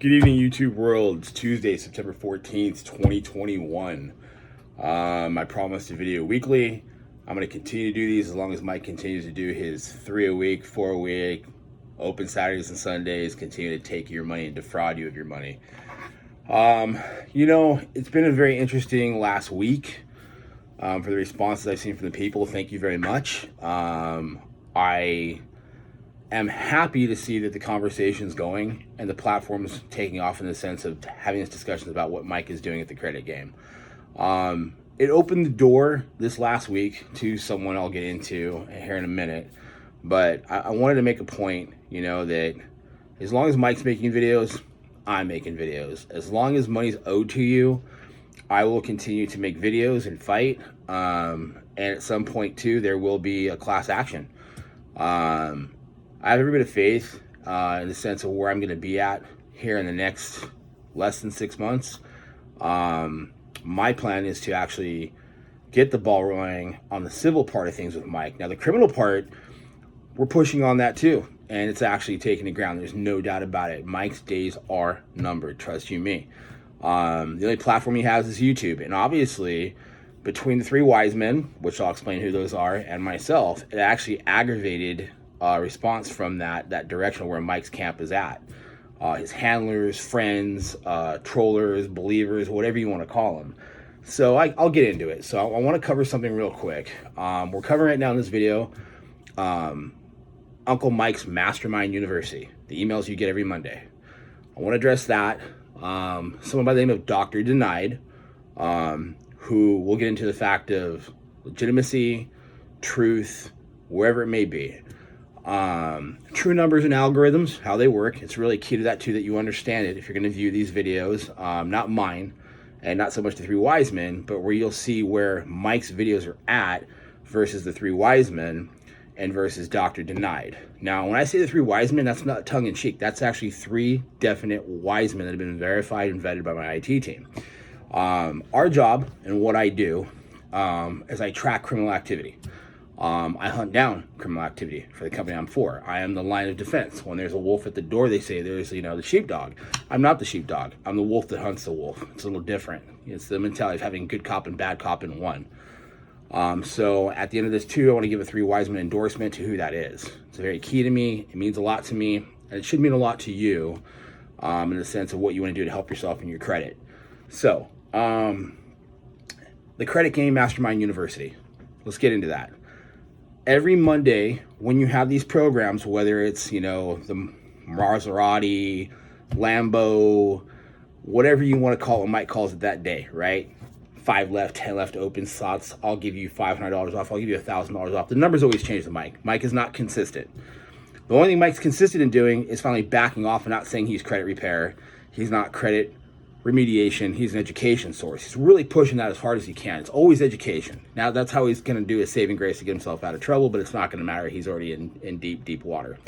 Good evening, YouTube world. It's Tuesday, September 14th, 2021. I promised a video weekly. I'm going to continue to do these as long as Mike continues to do his 3 a week, 4 a week, open Saturdays and Sundays, continue to take your money and defraud you of your money. It's been a very interesting last week for the responses I've seen from the people. Thank you very much. I am happy to see that the conversation's going and the platform's taking off in the sense of having these discussions about what Mike is doing at the credit game. It opened the door this last week to someone I'll get into here in a minute, but I wanted to make a point, that as long as Mike's making videos, I'm making videos. As long as money's owed to you, I will continue to make videos and fight. And at some point too, there will be a class action. I have every bit of faith in the sense of where I'm going to be at here in the next less than 6 months. My plan is to actually get the ball rolling on the civil part of things with Mike. Now, the criminal part, we're pushing on that too, and it's actually taking the ground. There's no doubt about it. Mike's days are numbered, trust you me. The only platform he has is YouTube, and obviously, between the three wise men, which I'll explain who those are, and myself, it actually aggravated response from that direction where Mike's camp is at. His handlers, friends, trollers, believers, whatever you want to call them. So I'll get into it. So I want to cover something real quick. We're covering right now in this video Uncle Mike's Mastermind University, the emails you get every Monday. I want to address that. Someone by the name of Dr. Denied, who will get into the fact of legitimacy, truth, wherever it may be. True numbers and algorithms, how they work. It's really key to that too, that you understand it if you're going to view these videos, not mine and not so much the three wise men, but where you'll see where Mike's videos are at versus the three wise men and versus Dr. Denied. Now, when I say the three wise men, that's not tongue in cheek. That's actually three definite wise men that have been verified and vetted by my IT team. Our job and what I do is I track criminal activity. I hunt down criminal activity for the company I'm for. I am the line of defense. When there's a wolf at the door, they say there's, the sheepdog. I'm not the sheepdog. I'm the wolf that hunts the wolf. It's a little different. It's the mentality of having good cop and bad cop in one. So at the end of this too, I want to give a three wise men endorsement to who that is. It's very key to me. It means a lot to me, and it should mean a lot to you in the sense of what you want to do to help yourself and your credit. So the Credit Game Mastermind University. Let's get into that. Every Monday, when you have these programs, whether it's, the Maserati, Lambo, whatever you want to call it, Mike calls it that day, right? 5 left, 10 left open slots. I'll give you $500 off. I'll give you $1,000 off. The numbers always change to Mike. Mike is not consistent. The only thing Mike's consistent in doing is finally backing off and not saying he's credit repair. He's not credit remediation. He's an education source. He's really pushing that as hard as he can. It's always education. Now, that's how he's going to do his saving grace to get himself out of trouble, but it's not going to matter. He's already in deep, deep water.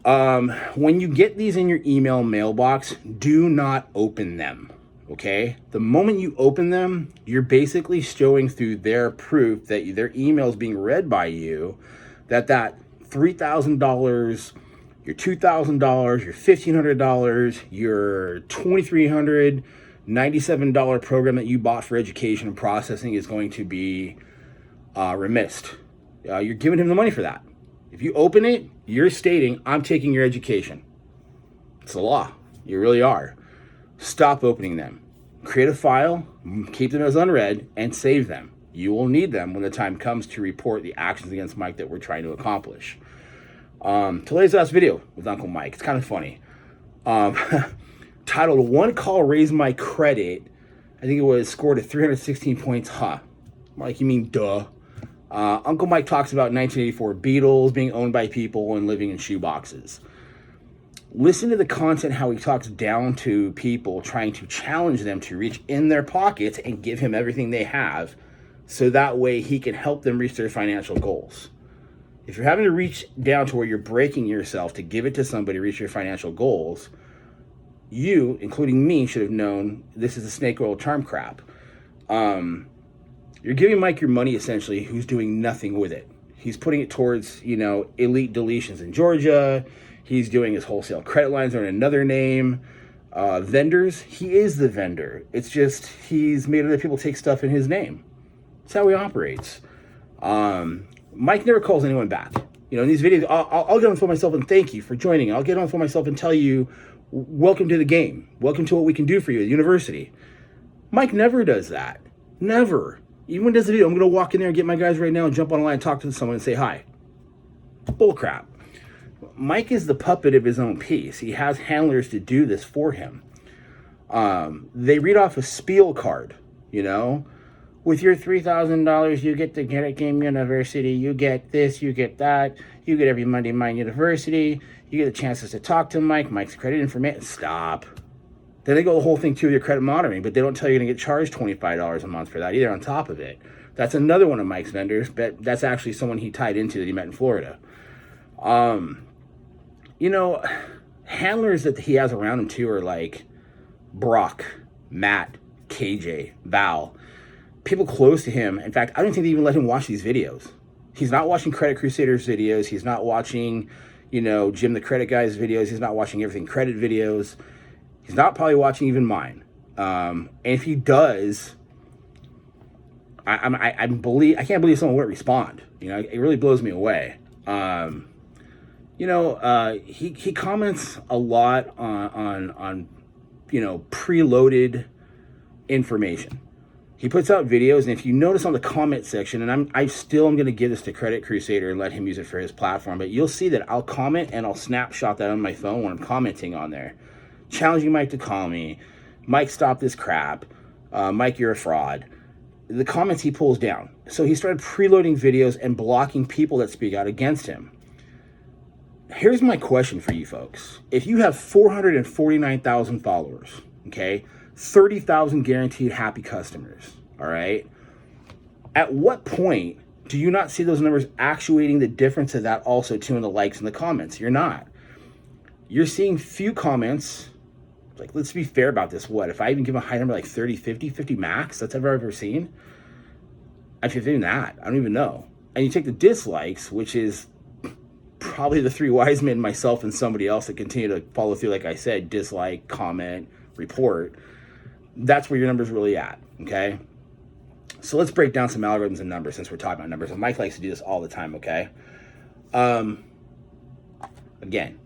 When you get these in your email mailbox, do not open them, okay? The moment you open them, you're basically showing through their proof that their email is being read by you, that $3,000, your $2,000, your $1,500, your $2,397 program that you bought for education and processing is going to be remissed. You're giving him the money for that. If you open it, you're stating, I'm taking your education. It's the law. You really are. Stop opening them. Create a file, keep them as unread, and save them. You will need them when the time comes to report the actions against Mike that we're trying to accomplish. Today's last video with Uncle Mike. It's kind of funny. Titled "One Call Raised My Credit." I think it was scored at 316 points. Mike, you mean duh? Uncle Mike talks about 1984 Beatles being owned by people and living in shoeboxes. Listen to the content, how he talks down to people, trying to challenge them to reach in their pockets and give him everything they have, so that way he can help them reach their financial goals. If you're having to reach down to where you're breaking yourself to give it to somebody to reach your financial goals, you, including me, should have known this is a snake oil charm crap. You're giving Mike your money, essentially, who's doing nothing with it. He's putting it towards, elite deletions in Georgia. He's doing his wholesale credit lines under another name. Vendors, he is the vendor. It's just he's made other people take stuff in his name. That's how he operates. Mike never calls anyone back. You know, in these videos, I'll get on the phone myself and thank you for joining. I'll get on the phone myself and tell you, welcome to the game. Welcome to what we can do for you at the university. Mike never does that. Never. Even when he does the video, I'm going to walk in there and get my guys right now and jump on a line and talk to someone and say hi. Bullcrap. Mike is the puppet of his own piece. He has handlers to do this for him. They read off a spiel card, you know. With your $3,000, you get the Credit Game University. You get this, you get that. You get every Monday Mind University. You get the chances to talk to Mike. Mike's credit information. Stop. Then they go the whole thing too with your credit monitoring, but they don't tell you you're going to get charged $25 a month for that either on top of it. That's another one of Mike's vendors, but that's actually someone he tied into that he met in Florida. You know, handlers that he has around him too are like Brock, Matt, KJ, Val. People close to him. In fact, I don't think they even let him watch these videos. He's not watching Credit Crusader's videos. He's not watching, you know, Jim the Credit Guy's videos. He's not watching Everything Credit videos. He's not probably watching even mine. And if he does, I can't believe someone wouldn't respond. You know, it really blows me away. You know, he comments a lot on you know, preloaded information. He puts out videos, and if you notice on the comment section, and I still am going to give this to Credit Crusader and let him use it for his platform, but you'll see that I'll comment and I'll snapshot that on my phone when I'm commenting on there. Challenging Mike to call me. Mike, stop this crap. Mike, you're a fraud. The comments he pulls down. So he started preloading videos and blocking people that speak out against him. Here's my question for you folks. If you have 449,000 followers, okay, 30,000 guaranteed happy customers, all right, at what point do you not see those numbers actuating the difference of that also too in the likes and the comments? You're not. You're seeing few comments. Like, let's be fair about this. What, if I even give a high number like 30, 50 max, that's I've ever seen? I've seen that. I don't even know. And you take the dislikes, which is probably the three wise men, myself and somebody else that continue to follow through, like I said, dislike, comment, report. That's where your number's really at, okay? So let's break down some algorithms and numbers since we're talking about numbers. And Mike likes to do this all the time, okay? Again,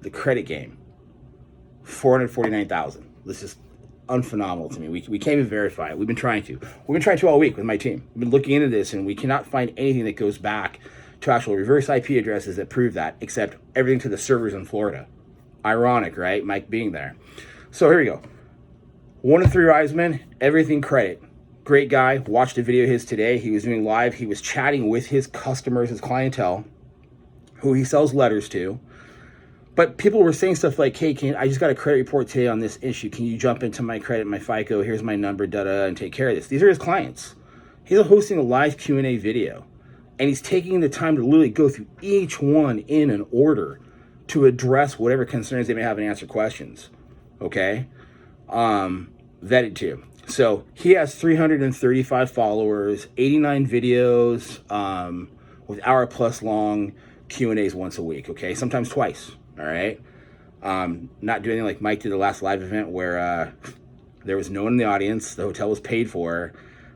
the credit game, 449,000. This is unphenomenal to me. We can't even verify it. We've been trying to. We've been trying to all week with my team. We've been looking into this, and we cannot find anything that goes back to actual reverse IP addresses that prove that, except everything to the servers in Florida. Ironic, right? Mike being there. So here we go. One of three wise men, Everything Credit. Great guy. Watched a video of his today. He was doing live. He was chatting with his customers, his clientele, who he sells letters to. But people were saying stuff like, hey, I just got a credit report today on this issue. Can you jump into my credit, my FICO? Here's my number, and take care of this. These are his clients. He's hosting a live Q&A video. And he's taking the time to literally go through each one in an order to address whatever concerns they may have and answer questions. Okay? Vetted too. So he has 335 followers, 89 videos, with hour-plus long Q&As once a week, okay? Sometimes twice, all right? Not doing anything like Mike did the last live event where there was no one in the audience, the hotel was paid for,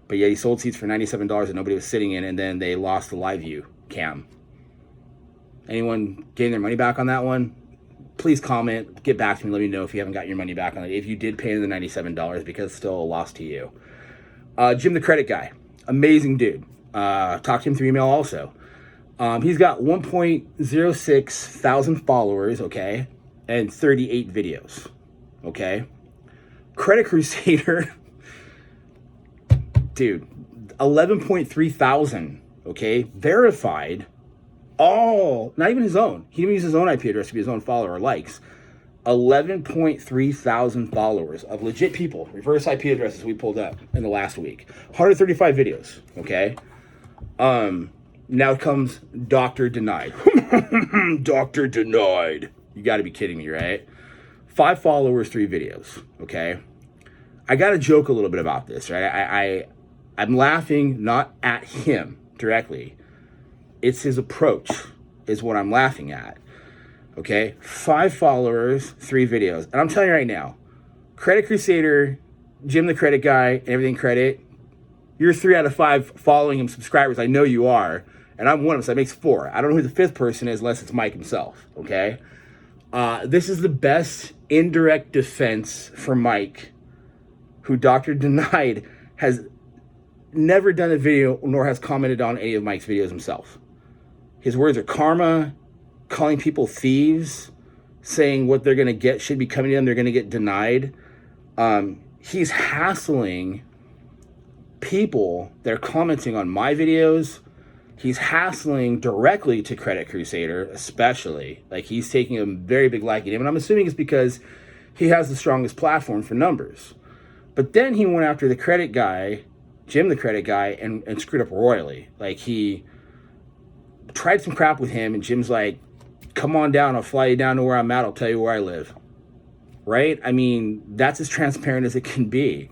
but yet he sold seats for $97 and nobody was sitting in, and then they lost the live view cam. Anyone getting their money back on that one? Please comment, get back to me, let me know if you haven't got your money back on it. If you did pay the $97, because it's still a loss to you. Jim the Credit Guy, amazing dude. Talked to him through email also. He's got 1.06 thousand followers, okay, and 38 videos, okay. Credit Crusader, dude, 11.3 thousand, okay, verified. All, not even his own. He didn't use his own IP address to be his own follower or likes. 11.3 thousand followers of legit people, reverse IP addresses we pulled up in the last week. 135 videos, okay? Now comes Dr. Denied. Dr. Denied. You got to be kidding me, right? 5 followers, 3 videos, okay? I got to joke a little bit about this, right? I'm laughing not at him directly. It's his approach is what I'm laughing at. Okay, 5 followers, 3 videos. And I'm telling you right now, Credit Crusader, Jim the Credit Guy, and Everything Credit, you're 3 out of 5 following him subscribers. I know you are. And I'm one of them, so that makes 4. I don't know who the 5th person is unless it's Mike himself, okay? This is the best indirect defense for Mike, who Dr. Denied has never done a video nor has commented on any of Mike's videos himself. His words are karma, calling people thieves, saying what they're going to get should be coming to them, they're going to get denied. He's hassling people that are commenting on my videos. He's hassling directly to Credit Crusader, especially. Like, he's taking a very big liking to him, and I'm assuming it's because he has the strongest platform for numbers. But then he went after the credit guy, Jim the Credit Guy, and screwed up royally. Like, he tried some crap with him, and Jim's like, come on down, I'll fly you down to where I'm at, I'll tell you where I live. Right? I mean, that's as transparent as it can be.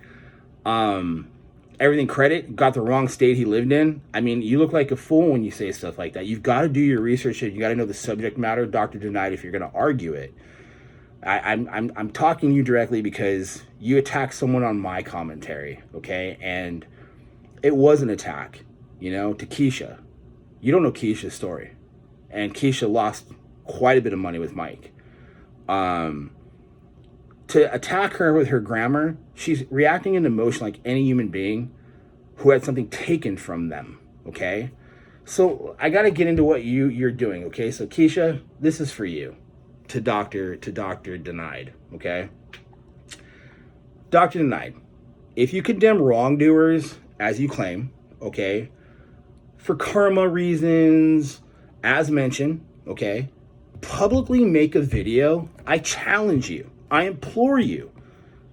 Everything Credit got the wrong state he lived in. I mean, you look like a fool when you say stuff like that. You've got to do your research, and you got to know the subject matter, Dr. Denied, if you're going to argue it. I'm talking to you directly because you attacked someone on my commentary, okay? And it was an attack, you know, to Keisha. You don't know Keisha's story. And Keisha lost quite a bit of money with Mike. To attack her with her grammar, she's reacting in emotion like any human being who had something taken from them, okay? So I got to get into what you're doing, okay? So Keisha, this is for you, to Dr. Denied, okay? Dr. Denied, if you condemn wrongdoers, as you claim, okay, for karma reasons, as mentioned, okay, publicly make a video. I challenge you, I implore you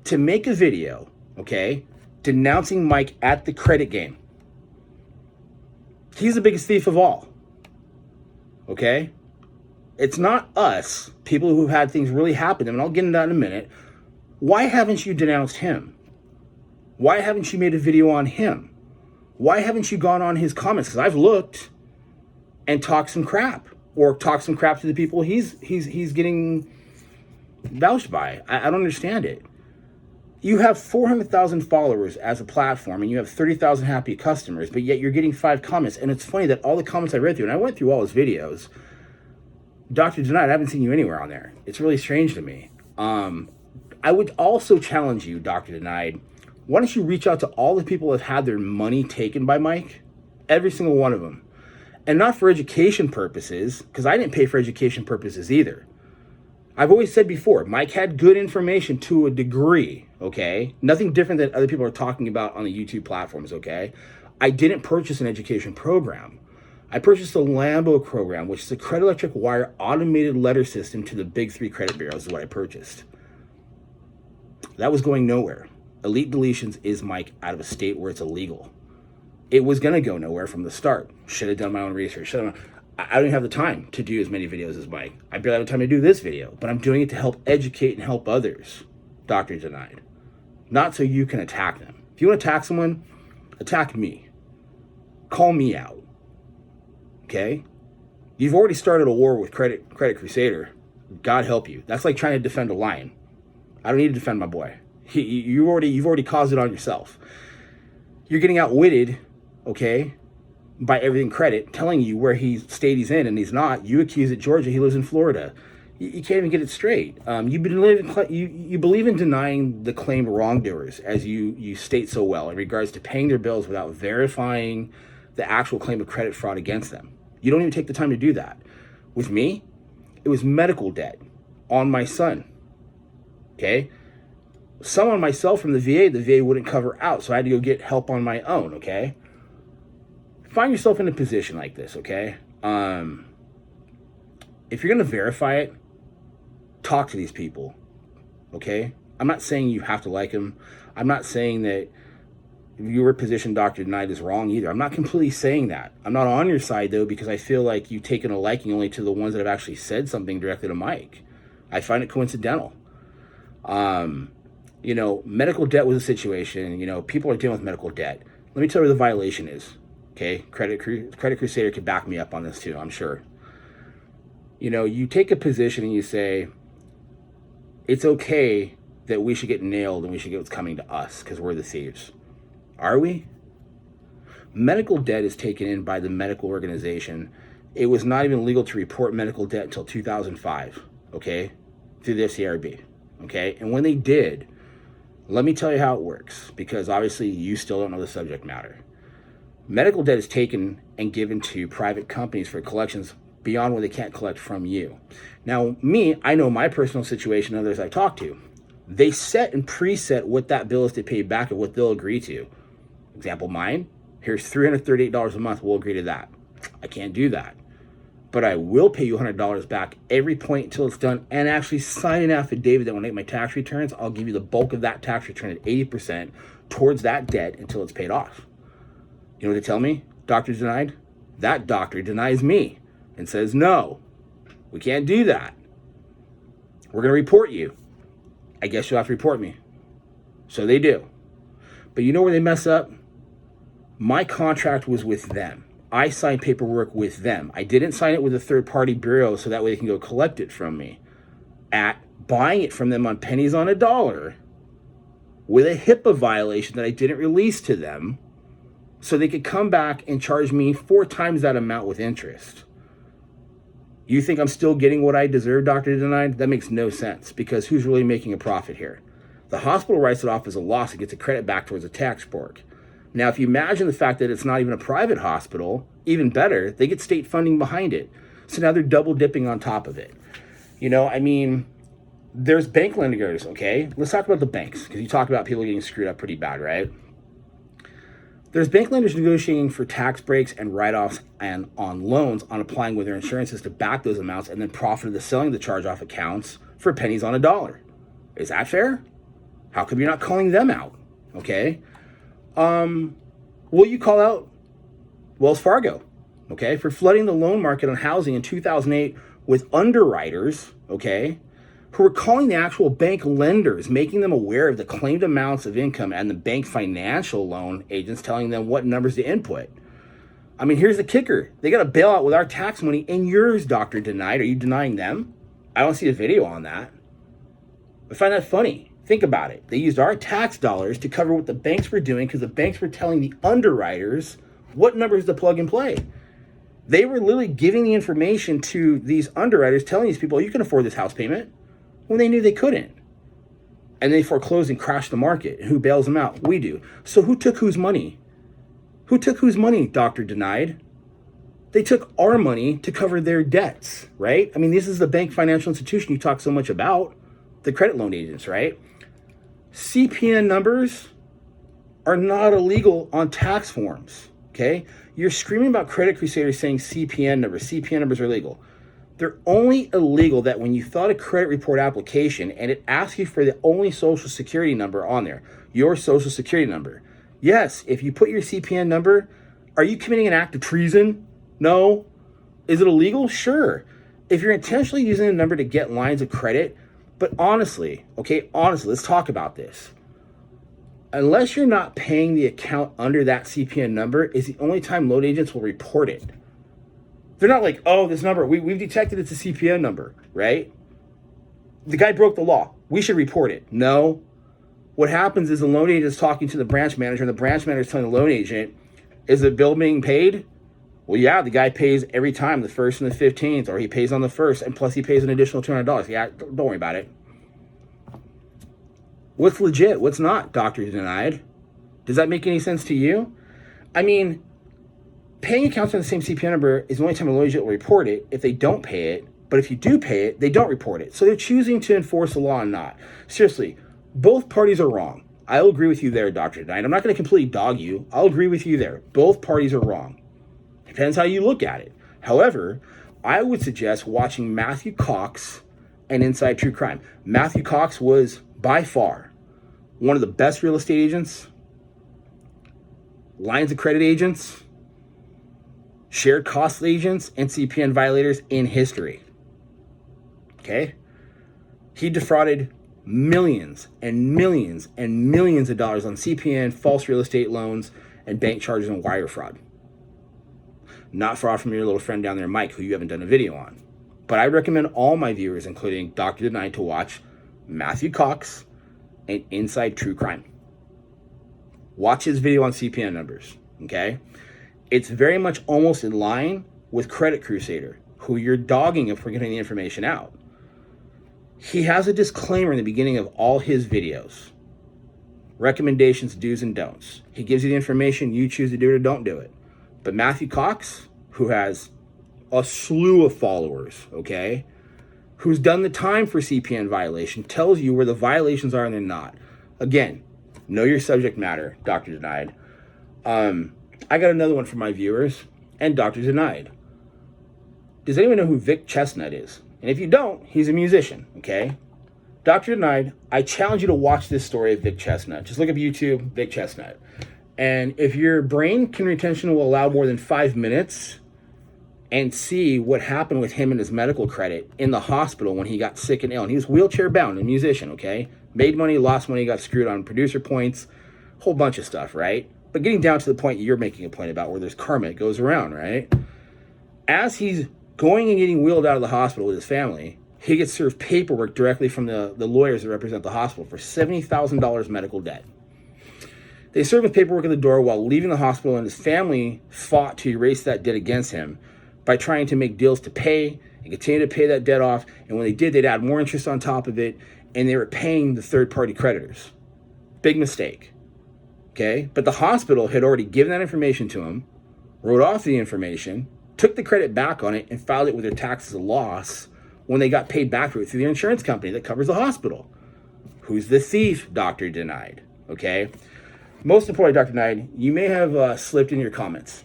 to make a video, okay, denouncing Mike at the credit game. He's the biggest thief of all, okay? It's not us, people who've had things really happen to them, and I'll get into that in a minute. Why haven't you denounced him? Why haven't you made a video on him? Why haven't you gone on his comments? Because I've looked and talked some crap, or talked some crap to the people he's getting vouched by. I don't understand it. You have 400,000 followers as a platform, and you have 30,000 happy customers, but yet you're getting 5 comments. And it's funny that all the comments I read through, and I went through all his videos, Dr. Denied, I haven't seen you anywhere on there. It's really strange to me. I would also challenge you, Dr. Denied, why don't you reach out to all the people that have had their money taken by Mike? Every single one of them. And not for education purposes, because I didn't pay for education purposes either. I've always said before, Mike had good information to a degree, okay? Nothing different than other people are talking about on the YouTube platforms, okay? I didn't purchase an education program. I purchased a Lambo program, which is a credit electric wire automated letter system to the big 3 credit bureaus is what I purchased. That was going nowhere. Elite Deletions is Mike out of a state where it's illegal. It was going to go nowhere from the start. Should have done my own research. I don't even have the time to do as many videos as Mike. I barely have the time to do this video, but I'm doing it to help educate and help others, Dr. Denied. Not so you can attack them. If you want to attack someone, attack me. Call me out. Okay? You've already started a war with Credit Crusader. God help you. That's like trying to defend a lion. I don't need to defend my boy. You've already caused it on yourself. You're getting outwitted, okay, by Everything Credit, telling you where state he's in and he's not. You accuse it Georgia, he lives in Florida. You can't even get it straight. You believe in denying the claimed wrongdoers, as you state so well, in regards to paying their bills without verifying the actual claim of credit fraud against them. You don't even take the time to do that. With me, it was medical debt on my son, okay? Some on myself from the VA wouldn't cover out, so I had to go get help on my own, okay? Find yourself in a position like this, okay? If you're going to verify it, talk to these people, okay? I'm not saying you have to like them. I'm not saying that your position, Dr. Denied, is wrong either. I'm not completely saying that. I'm not on your side, though, because I feel like you've taken a liking only to the ones that have actually said something directly to Mike. I find it coincidental. Medical debt was a situation. People are dealing with medical debt. Let me tell you what the violation is. Okay, Credit Crusader could back me up on this too, I'm sure. You take a position and you say, it's okay that we should get nailed and we should get what's coming to us because we're the thieves. Are we? Medical debt is taken in by the medical organization. It was not even legal to report medical debt until 2005, okay, through the FCRB, okay? And when they did, let me tell you how it works, because obviously you still don't know the subject matter. Medical debt is taken and given to private companies for collections beyond what they can't collect from you. Now, I know my personal situation, others I talk to. They set and preset what that bill is to pay back and what they'll agree to. Example, mine, here's $338 a month, we'll agree to that. I can't do that. But I will pay you $100 back every point until it's done, and actually sign an affidavit that when I make my tax returns, I'll give you the bulk of that tax return at 80% towards that debt until it's paid off. You know what they tell me? Doctor denied? That doctor denies me and says, no, we can't do that. We're going to report you. I guess you'll have to report me. So they do. But you know where they mess up? My contract was with them. I signed paperwork with them. I didn't sign it with a third-party bureau so that way they can go collect it from me. At buying it from them on pennies on a dollar with a HIPAA violation that I didn't release to them so they could come back and charge me 4 times that amount with interest. You think I'm still getting what I deserve, Dr. Denied? That makes no sense, because who's really making a profit here? The hospital writes it off as a loss and gets a credit back towards a tax fork. Now, if you imagine the fact that it's not even a private hospital, even better, they get state funding behind it. So now they're double dipping on top of it. There's bank lenders, okay? Let's talk about the banks, because you talk about people getting screwed up pretty bad, right? There's bank lenders negotiating for tax breaks and write-offs and on loans on applying with their insurances to back those amounts and then profit of the selling the charge-off accounts for pennies on a dollar. Is that fair? How come you're not calling them out? Okay? Will you call out Wells Fargo, okay, for flooding the loan market on housing in 2008 with underwriters, okay, who were calling the actual bank lenders, making them aware of the claimed amounts of income, and the bank financial loan agents telling them what numbers to input? I mean, here's the kicker. They got a bailout with our tax money and yours, Dr. Denied. Are you denying them? I don't see a video on that. I find that funny. Think about it. They used our tax dollars to cover what the banks were doing because the banks were telling the underwriters what numbers to plug and play. They were literally giving the information to these underwriters, telling these people, you can afford this house payment, when they knew they couldn't. And they foreclosed and crashed the market. Who bails them out? We do. So who took whose money? Who took whose money, Dr. Denied? They took our money to cover their debts, right? I mean, this is the bank financial institution you talk so much about, the credit loan agents, right? CPN numbers are not illegal on tax forms, okay? You're screaming about Credit Crusader saying CPN numbers. CPN numbers are illegal. They're only illegal that when you fill out a credit report application and it asks you for the only social security number on there, your social security number. Yes, if you put your CPN number, are you committing an act of treason? No. Is it illegal? Sure. If you're intentionally using a number to get lines of credit, but honestly, let's talk about this. Unless you're not paying the account under that CPN number is the only time loan agents will report it. They're not like, oh, this number, we've detected it's a CPN number, right? The guy broke the law. We should report it. No. What happens is the loan agent is talking to the branch manager, and the branch manager is telling the loan agent, is the bill being paid? Well, yeah, the guy pays every time, the 1st and the 15th, or he pays on the 1st, and plus he pays an additional $200. Yeah, don't worry about it. What's legit? What's not, Dr. Denied? Does that make any sense to you? I mean, paying accounts on the same CPN number is the only time a loan agent will report it if they don't pay it, but if you do pay it, they don't report it. So they're choosing to enforce the law and not. Seriously, both parties are wrong. I'll agree with you there, Dr. Denied. I'm not going to completely dog you. I'll agree with you there. Both parties are wrong. Depends how you look at it. However, I would suggest watching Matthew Cox and Inside True Crime. Matthew Cox was by far one of the best real estate agents, lines of credit agents, shared cost agents, and CPN violators in history. Okay? He defrauded millions and millions and millions of dollars on CPN, false real estate loans, and bank charges and wire fraud. Not far from your little friend down there, Mike, who you haven't done a video on. But I recommend all my viewers, including Dr. Denied, to watch Matthew Cox and Inside True Crime. Watch his video on CPN numbers, okay? It's very much almost in line with Credit Crusader, who you're dogging if we're getting the information out. He has a disclaimer in the beginning of all his videos. Recommendations, do's and don'ts. He gives you the information, you choose to do it or don't do it. But Matthew Cox, who has a slew of followers, okay, who's done the time for CPN violation, tells you where the violations are and they're not. Again, know your subject matter, Dr. Denied. I got another one for my viewers and Dr. Denied. Does anyone know who Vic Chestnut is? And if you don't, he's a musician, okay? Dr. Denied, I challenge you to watch this story of Vic Chestnut. Just look up YouTube, Vic Chestnut. And if your brain retention will allow more than 5 minutes, and see what happened with him and his medical credit in the hospital when he got sick and ill. And he was wheelchair bound, a musician, okay? Made money, lost money, got screwed on producer points, whole bunch of stuff, right? But getting down to the point you're making a point about where there's karma, it goes around, right? As he's going and getting wheeled out of the hospital with his family, he gets served paperwork directly from the lawyers that represent the hospital for $70,000 medical debt. They serve him paperwork at the door while leaving the hospital, and his family fought to erase that debt against him by trying to make deals to pay and continue to pay that debt off. And when they did, they'd add more interest on top of it, and they were paying the third-party creditors. Big mistake, okay? But the hospital had already given that information to him, wrote off the information, took the credit back on it, and filed it with their tax as a loss when they got paid back for it through the insurance company that covers the hospital. Who's the thief, Dr. Denied, okay? Most importantly, Dr. Denied, you may have slipped in your comments.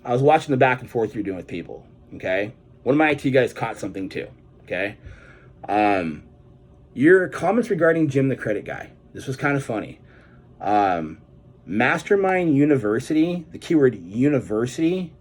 I was watching the back and forth you're doing with people, okay? One of my IT guys caught something too, okay? Your comments regarding Jim the Credit Guy. This was kind of funny. Mastermind University, the keyword university,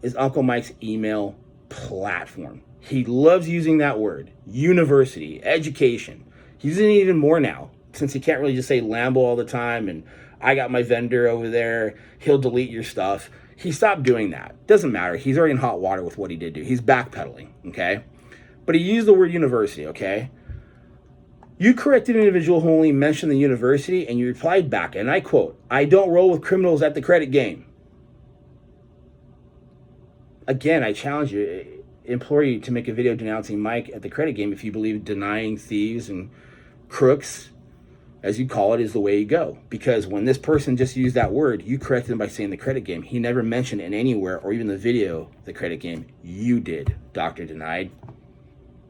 is Uncle Mike's email platform. He loves using that word, university, education. He's using it even more now, since he can't really just say Lambo all the time and I got my vendor over there, he'll delete your stuff. He stopped doing that. Doesn't matter. He's already in hot water with what he did do. He's backpedaling, okay? But he used the word university, okay? You corrected an individual who only mentioned the university, and you replied back, and I quote, "I don't roll with criminals at the credit game." Again, I challenge you, implore you to make a video denouncing Mike at the credit game if you believe denying thieves and crooks, as you call it, is the way you go. Because when this person just used that word, you corrected him by saying the credit game. He never mentioned it anywhere, or even the video, the credit game. You did, Dr. Denied.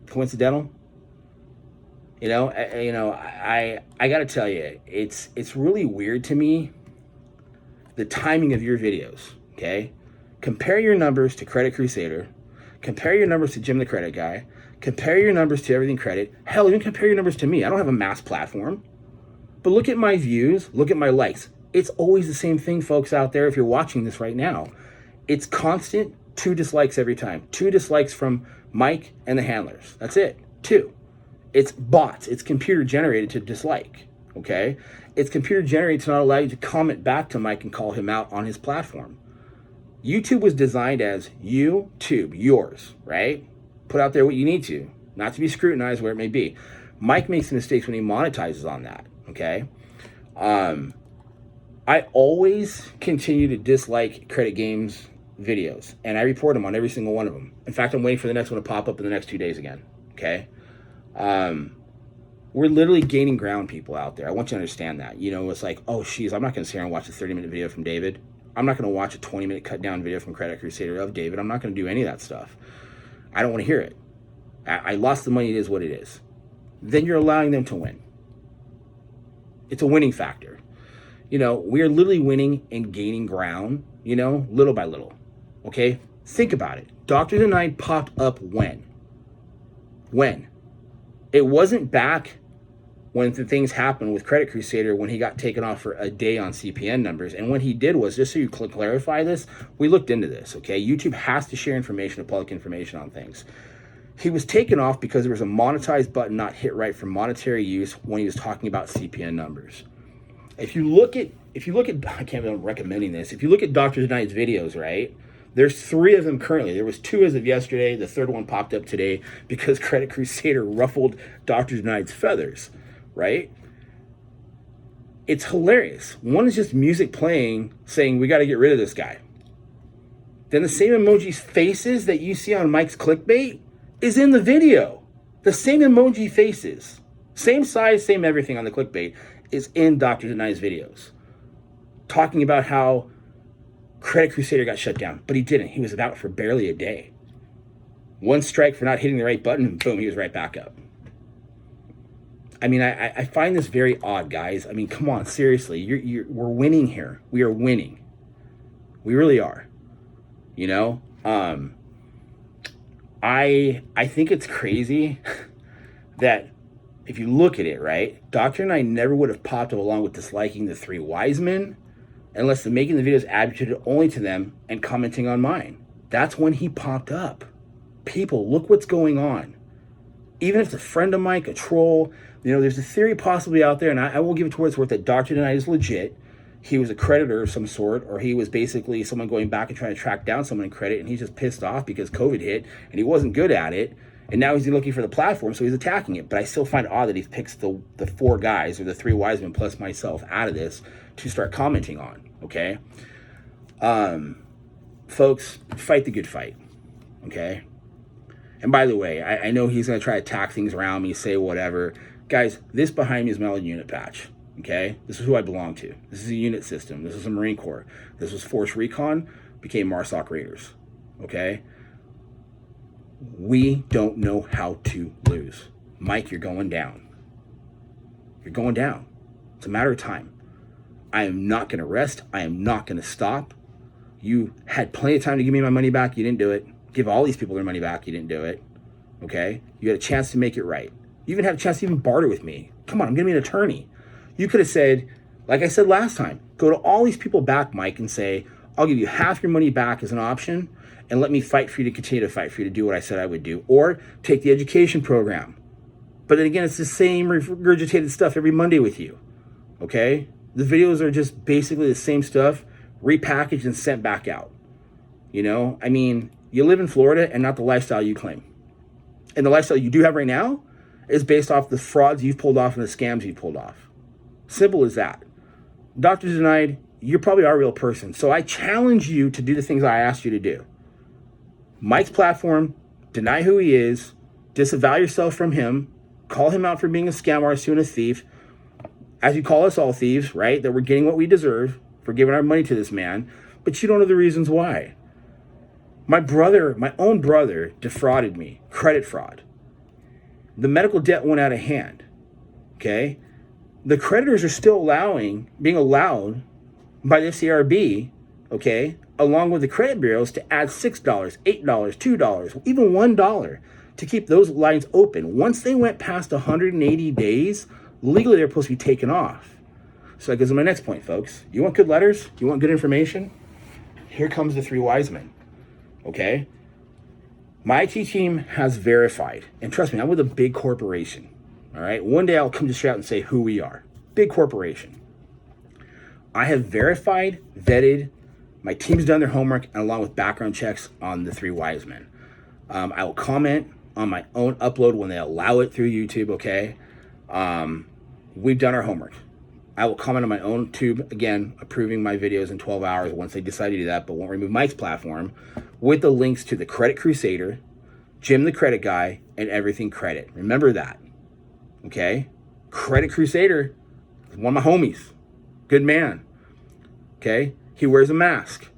Coincidental? I got to tell you, it's really weird to me, the timing of your videos, okay? Compare your numbers to Credit Crusader. Compare your numbers to Jim the Credit Guy. Compare your numbers to Everything Credit. Hell, even compare your numbers to me. I don't have a mass platform. But look at my views. Look at my likes. It's always the same thing, folks out there, if you're watching this right now. It's constant 2 dislikes every time. 2 dislikes from Mike and the handlers. That's it. 2. It's bots. It's computer generated to dislike, okay? It's computer generated to not allow you to comment back to Mike and call him out on his platform. YouTube was designed as YouTube, yours, right? Put out there what you need to, not to be scrutinized where it may be. Mike makes mistakes when he monetizes on that, okay? I always continue to dislike Credit Games videos, and I report them on every single one of them. In fact, I'm waiting for the next one to pop up in the next 2 days again, okay? We're literally gaining ground, people out there. I want you to understand that. It's like, oh, geez, I'm not going to sit here and watch a 30-minute video from David. I'm not going to watch a 20-minute cut-down video from Credit Crusader of David. I'm not going to do any of that stuff. I don't want to hear it. I lost the money. It is what it is. Then you're allowing them to win. It's a winning factor. We are literally winning and gaining ground, little by little. Okay? Think about it. Dr. Denied popped up when? When? It wasn't back when the things happened with Credit Crusader when he got taken off for a day on CPN numbers. And what he did was, just so you clarify this, we looked into this, okay? YouTube has to share information, public information on things. He was taken off because there was a monetized button not hit right for monetary use when he was talking about CPN numbers. If you look at, I can't believe I'm recommending this. If you look at Dr. Denied's videos, right? There's 3 of them currently. There was 2 as of yesterday. The third one popped up today because Credit Crusader ruffled Dr. Denied's feathers, right? It's hilarious. One is just music playing saying, we got to get rid of this guy. Then the same emoji faces that you see on Mike's clickbait is in the video. The same emoji faces, same size, same everything on the clickbait is in Dr. Denied's videos. Talking about how Credit Crusader got shut down, but he didn't. He was out for barely a day. 1 strike for not hitting the right button, and boom, he was right back up. I mean, I find this very odd, guys. I mean, come on, seriously. We're winning here. We are winning. We really are. You know? I think it's crazy that if you look at it, right, Dr. and I never would have popped up along with disliking the 3 wise men unless the making the videos attributed only to them and commenting on mine. That's when he popped up. People, look what's going on. Even if it's a friend of Mike, a troll, you know, there's a theory possibly out there, and I will give it to what it's worth, that Dr. Denied is legit. He was a creditor of some sort, or he was basically someone going back and trying to track down someone in credit, and he's just pissed off because COVID hit, and he wasn't good at it, and now he's looking for the platform, so he's attacking it. But I still find it odd that he picks the 4 guys, or the 3 wise men plus myself, out of this to start commenting on, okay? Folks, fight the good fight, okay? And by the way, I know he's going to try to tack things around me, say whatever. Guys, this behind me is my old unit patch, okay? This is who I belong to. This is a unit system. This is the Marine Corps. This was Force Recon, became MARSOC Raiders, okay? We don't know how to lose. Mike, you're going down. You're going down. It's a matter of time. I am not going to rest. I am not going to stop. You had plenty of time to give me my money back. You didn't do it. Give all these people their money back. You didn't do it. Okay? You had a chance to make it right. You even had a chance to even barter with me. Come on, I'm going to be an attorney. You could have said, like I said last time, go to all these people back, Mike, and say, I'll give you half your money back as an option, and let me fight for you to continue to fight for you to do what I said I would do. Or take the education program. But then again, it's the same regurgitated stuff every Monday with you. Okay? The videos are just basically the same stuff, repackaged and sent back out. You know? I mean, you live in Florida and not the lifestyle you claim. And the lifestyle you do have right now is based off the frauds you've pulled off and the scams you've pulled off. Simple as that. Dr. Denied, you probably are a real person. So I challenge you to do the things I asked you to do. Mike's platform, deny who he is, disavow yourself from him, call him out for being a scam artist and a thief, as you call us all thieves, right? That we're getting what we deserve for giving our money to this man, but you don't know the reasons why. My own brother defrauded me, credit fraud. The medical debt went out of hand, okay? The creditors are still being allowed by the CRB, okay, along with the credit bureaus to add $6, $8, $2, even $1 to keep those lines open. Once they went past 180 days, legally they're supposed to be taken off. So that goes to my next point, folks. You want good letters? You want good information? Here comes the 3 wise men, okay? My IT team has verified, and trust me, I'm with a big corporation, all right? One day I'll come to straight out and say who we are. Big corporation. I have verified, vetted, my team's done their homework, and along with background checks on the 3 wise men. I will comment on my own upload when they allow it through YouTube, okay? We've done our homework. I will comment on my own tube, again, approving my videos in 12 hours once they decide to do that, but won't remove Mike's platform, with the links to the Credit Crusader, Jim the Credit Guy, and Everything Credit. Remember that, okay? Credit Crusader is one of my homies. Good man, okay? He wears a mask,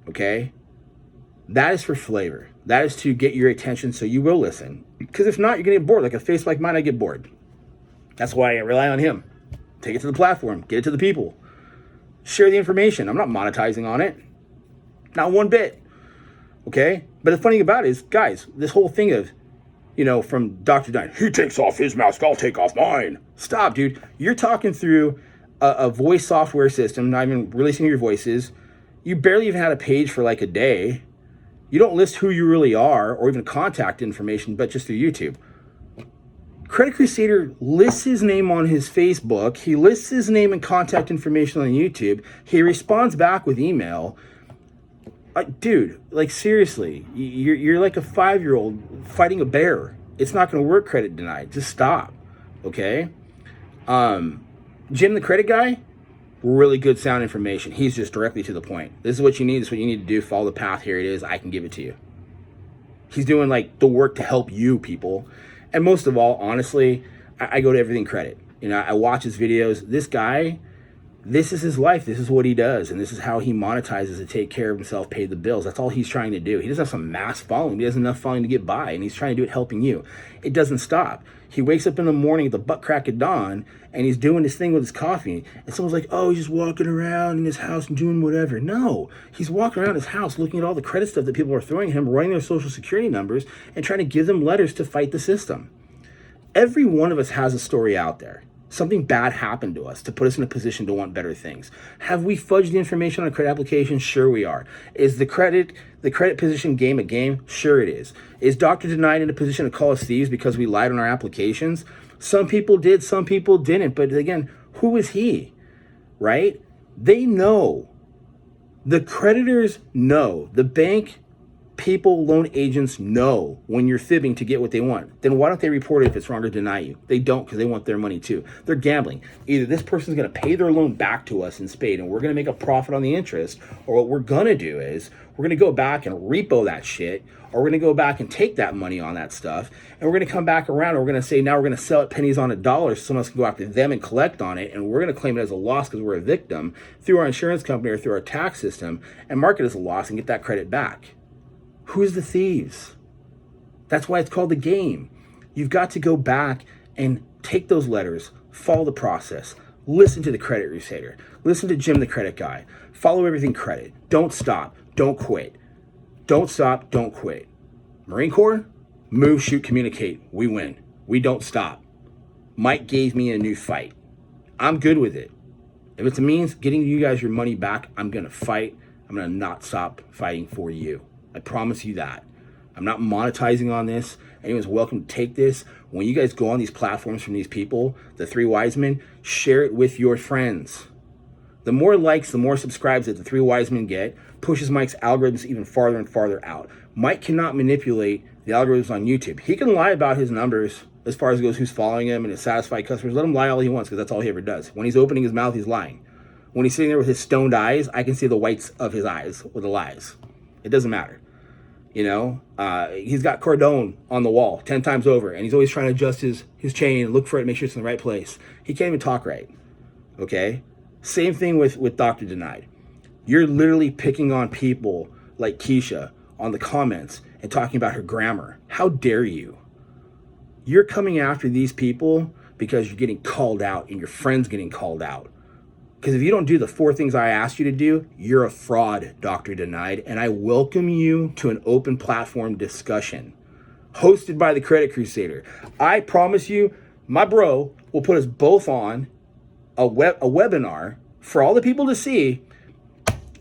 okay? That is for flavor. That is to get your attention so you will listen. Because if not, you're going to get bored. Like a face like mine, I get bored. That's why I rely on him. Take it to the platform. Get it to the people. Share the information. I'm not monetizing on it. Not one bit. Okay? But the funny thing about it is, guys, this whole thing of, you know, from Dr. Dine, he takes off his mask, I'll take off mine. Stop, dude. You're talking through a voice software system, not even releasing your voices. You barely even had a page for like a day. You don't list who you really are or even contact information, but just through YouTube. Credit Crusader lists his name on his Facebook. He lists his name and contact information on YouTube. He responds back with email. Dude, like seriously, you're like a 5-year-old fighting a bear. It's not going to work. Credit denied. Just stop, okay? Jim, the credit guy, really good sound information. He's just directly to the point. This is what you need. This is what you need to do. Follow the path. Here it is. I can give it to you. He's doing like the work to help you people. And most of all, honestly, I go to everything credit. You know, I watch his videos. This guy, this is his life. This is what he does. And this is how he monetizes to take care of himself, pay the bills. That's all he's trying to do. He doesn't have some mass following. He doesn't have enough following to get by. And he's trying to do it helping you. It doesn't stop. He wakes up in the morning at the butt crack of dawn and he's doing this thing with his coffee. And someone's like, oh, he's just walking around in his house and doing whatever. No, he's walking around his house looking at all the credit stuff that people are throwing at him, running their social security numbers and trying to give them letters to fight the system. Every one of us has a story out there. Something bad happened to us to put us in a position to want better things. Have we fudged the information on a credit application? Sure we are. Is the credit position game a game? Sure it is. Is Dr. Denied in a position to call us thieves because we lied on our applications? Some people did, some people didn't. But again, who is he, right? They know. The creditors know. The bank people, loan agents know when you're fibbing to get what they want. Then why don't they report it if it's wrong or deny you? They don't, because they want their money too. They're gambling. Either this person's going to pay their loan back to us in spade and we're going to make a profit on the interest, or what we're going to do is we're going to go back and repo that shit, or we're going to go back and take that money on that stuff, and we're going to come back around and we're going to say now we're going to sell it pennies on a dollar so someone else can go after them and collect on it, and we're going to claim it as a loss because we're a victim through our insurance company or through our tax system and mark it as a loss and get that credit back. Who's the thieves? That's why it's called the game. You've got to go back and take those letters, follow the process, listen to the Credit Crusader, listen to Jim the Credit Guy, follow everything credit. Don't stop, don't quit. Don't stop, don't quit. Marine Corps, move, shoot, communicate. We win. We don't stop. Mike gave me a new fight. I'm good with it. If it means getting you guys your money back, I'm going to fight. I'm going to not stop fighting for you. I promise you that. I'm not monetizing on this. Anyone's welcome to take this. When you guys go on these platforms from these people, the three wise men, share it with your friends. The more likes, the more subscribes that the three wise men get, pushes Mike's algorithms even farther and farther out. Mike cannot manipulate the algorithms on YouTube. He can lie about his numbers as far as it goes who's following him and his satisfied customers. Let him lie all he wants, because that's all he ever does. When he's opening his mouth, he's lying. When he's sitting there with his stoned eyes, I can see the whites of his eyes with the lies. It doesn't matter. You know, he's got cordon on the wall 10 times over, and he's always trying to adjust his chain and look for it, make sure it's in the right place. He can't even talk right, okay? Same thing with Dr. Denied. You're literally picking on people like Keisha on the comments and talking about her grammar. How dare you? You're coming after these people because you're getting called out and your friend's getting called out. Because if you don't do the 4 things I asked you to do, you're a fraud, Dr. Denied. And I welcome you to an open platform discussion hosted by the Credit Crusader. I promise you, my bro will put us both on a webinar for all the people to see,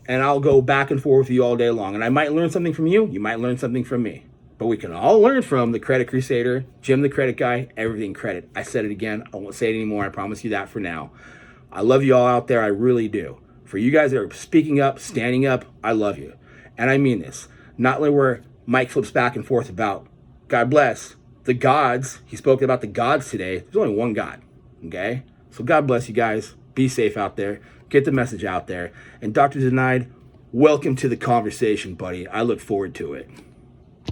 and I'll go back and forth with you all day long. And I might learn something from you. You might learn something from me. But we can all learn from the Credit Crusader, Jim the Credit Guy, everything credit. I said it again. I won't say it anymore. I promise you that for now. I love you all out there. I really do. For you guys that are speaking up, standing up, I love you. And I mean this. Not only where Mike flips back and forth about, God bless, the gods. He spoke about the gods today. There's only one God, okay? So God bless you guys. Be safe out there. Get the message out there. And Dr. Denied, welcome to the conversation, buddy. I look forward to it.